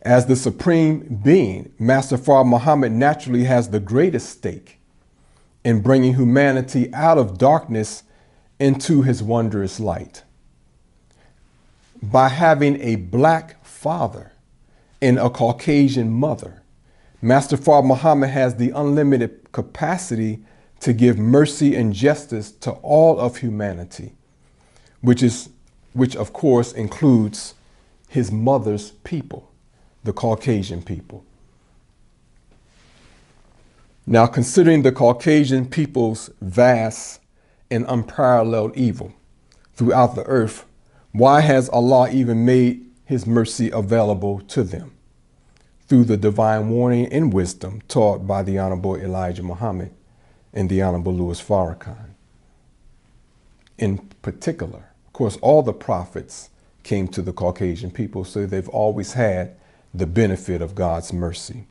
As the supreme being, Master Fard Muhammad naturally has the greatest stake in bringing humanity out of darkness into his wondrous light. By having a black father and a Caucasian mother, Master Fard Muhammad has the unlimited capacity to give mercy and justice to all of humanity, which of course includes his mother's people, the Caucasian people. Now, considering the Caucasian people's vast and unparalleled evil throughout the earth, why has Allah even made his mercy available to them? Through the divine warning and wisdom taught by the Honorable Elijah Muhammad and the Honorable Louis Farrakhan. In particular, of course, all the prophets came to the Caucasian people, so they've always had the benefit of God's mercy.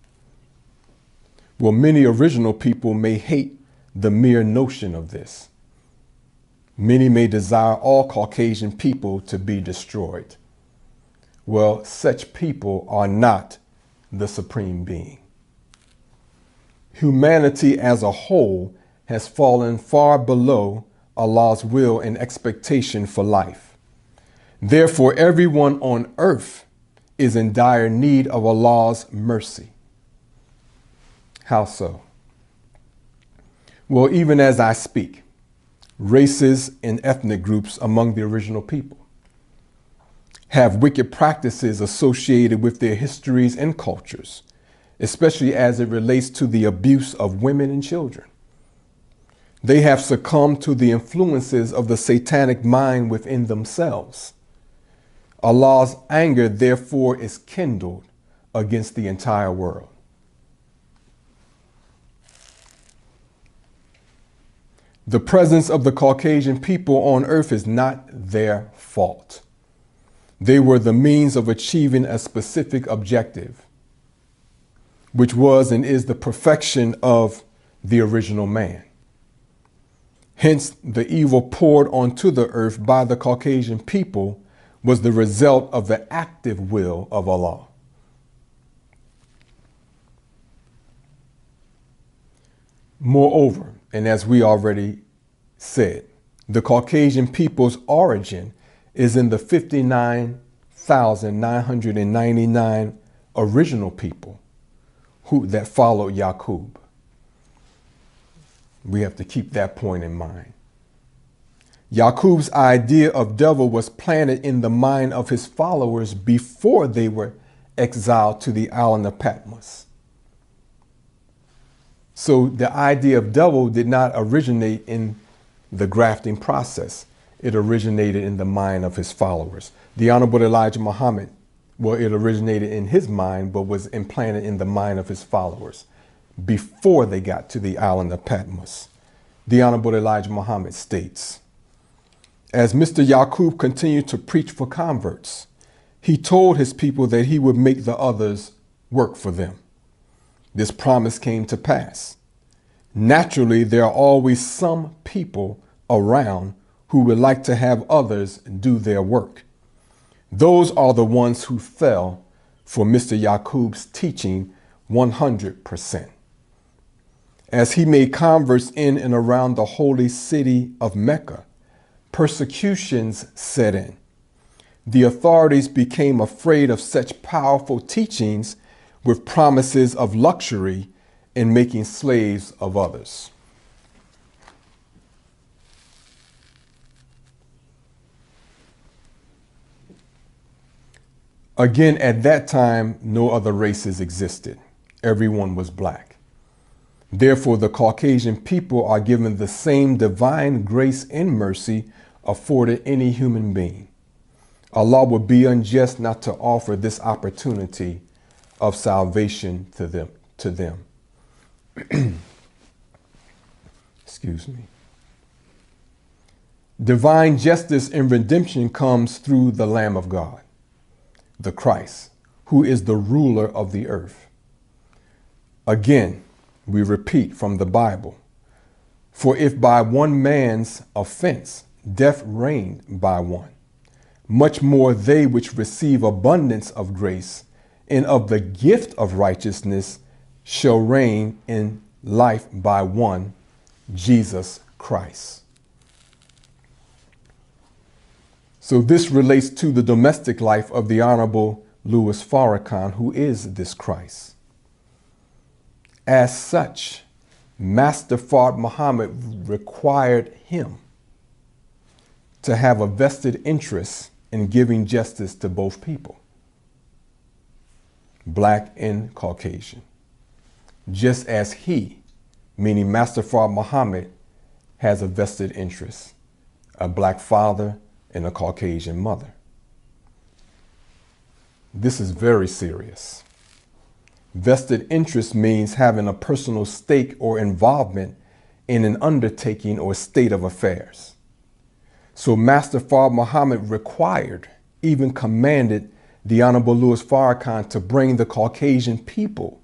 Well, many original people may hate the mere notion of this. Many may desire all Caucasian people to be destroyed. Well, such people are not the supreme being. Humanity as a whole has fallen far below Allah's will and expectation for life. Therefore, everyone on earth is in dire need of Allah's mercy. How so? Well, even as I speak, races and ethnic groups among the original people have wicked practices associated with their histories and cultures, especially as it relates to the abuse of women and children. They have succumbed to the influences of the satanic mind within themselves. Allah's anger, therefore, is kindled against the entire world. The presence of the Caucasian people on earth is not their fault. They were the means of achieving a specific objective, which was and is the perfection of the original man. Hence, the evil poured onto the earth by the Caucasian people was the result of the active will of Allah. Moreover, and as we already said, the Caucasian people's origin is in the 59,999 original people that followed Yaqub. We have to keep that point in mind. Yaqub's idea of devil was planted in the mind of his followers before they were exiled to the island of Patmos. So the idea of devil did not originate in the grafting process. It originated in the mind of his followers. The Honorable Elijah Muhammad, well, it originated in his mind, but was implanted in the mind of his followers before they got to the island of Patmos. The Honorable Elijah Muhammad states, as Mr. Yaqub continued to preach for converts, he told his people that he would make the others work for them. This promise came to pass. Naturally, there are always some people around who would like to have others do their work. Those are the ones who fell for Mr. Yaqub's teaching 100%. As he made converts in and around the holy city of Mecca, persecutions set in. The authorities became afraid of such powerful teachings with promises of luxury and making slaves of others. Again, at that time, no other races existed. Everyone was black. Therefore, the Caucasian people are given the same divine grace and mercy afforded any human being. Allah would be unjust not to offer this opportunity of salvation to them. Excuse me. Divine justice and redemption comes through the Lamb of God, the Christ, who is the ruler of the earth. Again, we repeat from the Bible, for if by one man's offense death reigned by one, much more they which receive abundance of grace and of the gift of righteousness shall reign in life by one, Jesus Christ. So this relates to the domestic life of the Honorable Louis Farrakhan, who is this Christ. As such, Master Fard Muhammad required him to have a vested interest in giving justice to both people, Black and Caucasian, just as he, meaning Master Fard Muhammad, has a vested interest, a Black father and a Caucasian mother. This is very serious. Vested interest means having a personal stake or involvement in an undertaking or state of affairs. So Master Fard Muhammad required, even commanded, the Honorable Louis Farrakhan to bring the Caucasian people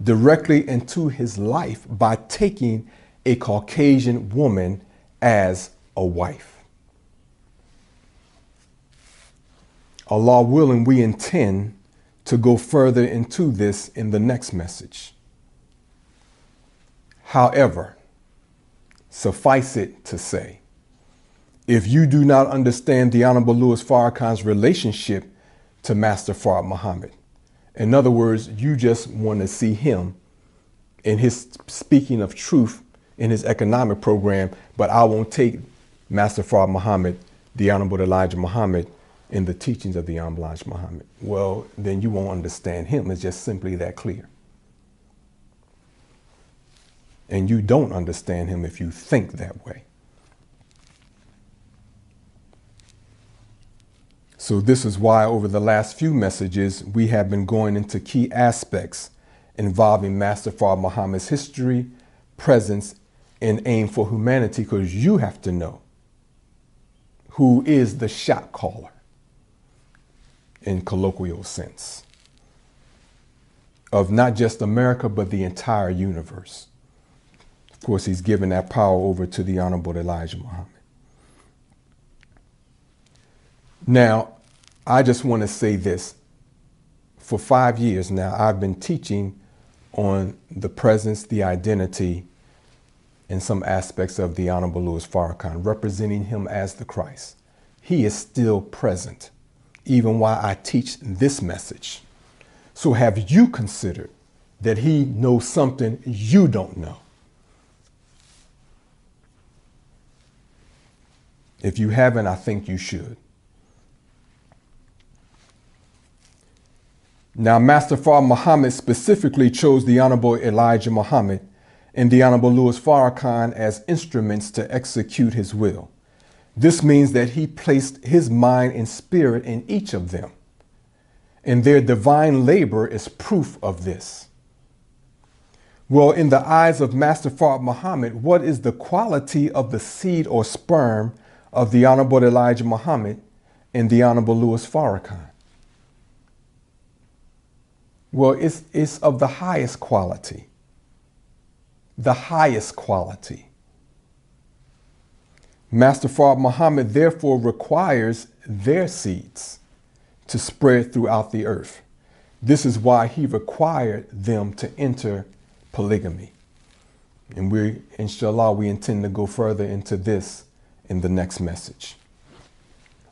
directly into his life by taking a Caucasian woman as a wife. Allah willing, we intend to go further into this in the next message. However, suffice it to say, if you do not understand the Honorable Louis Farrakhan's relationship to Master Fard Muhammad, in other words, you just want to see him in his speaking of truth in his economic program, but I won't take Master Fard Muhammad, the Honorable Elijah Muhammad, in the teachings of the Honorable Elijah Muhammad. Well, then you won't understand him. It's just simply that clear. And you don't understand him if you think that way. So this is why over the last few messages, we have been going into key aspects involving Master Fard Muhammad's history, presence, and aim for humanity, because you have to know who is the shot caller in colloquial sense of not just America, but the entire universe. Of course, he's given that power over to the Honorable Elijah Muhammad. Now, I just want to say this. For 5 years now, I've been teaching on the presence, the identity, and some aspects of the Honorable Louis Farrakhan, representing him as the Christ. He is still present, even while I teach this message. So have you considered that he knows something you don't know? If you haven't, I think you should. Now, Master Fard Muhammad specifically chose the Honorable Elijah Muhammad and the Honorable Louis Farrakhan as instruments to execute his will. This means that he placed his mind and spirit in each of them, and their divine labor is proof of this. Well, in the eyes of Master Fard Muhammad, what is the quality of the seed or sperm of the Honorable Elijah Muhammad and the Honorable Louis Farrakhan? Well, it's of the highest quality. The highest quality. Master Fard Muhammad therefore requires their seeds to spread throughout the earth. This is why he required them to enter polygamy. And inshallah, we intend to go further into this in the next message.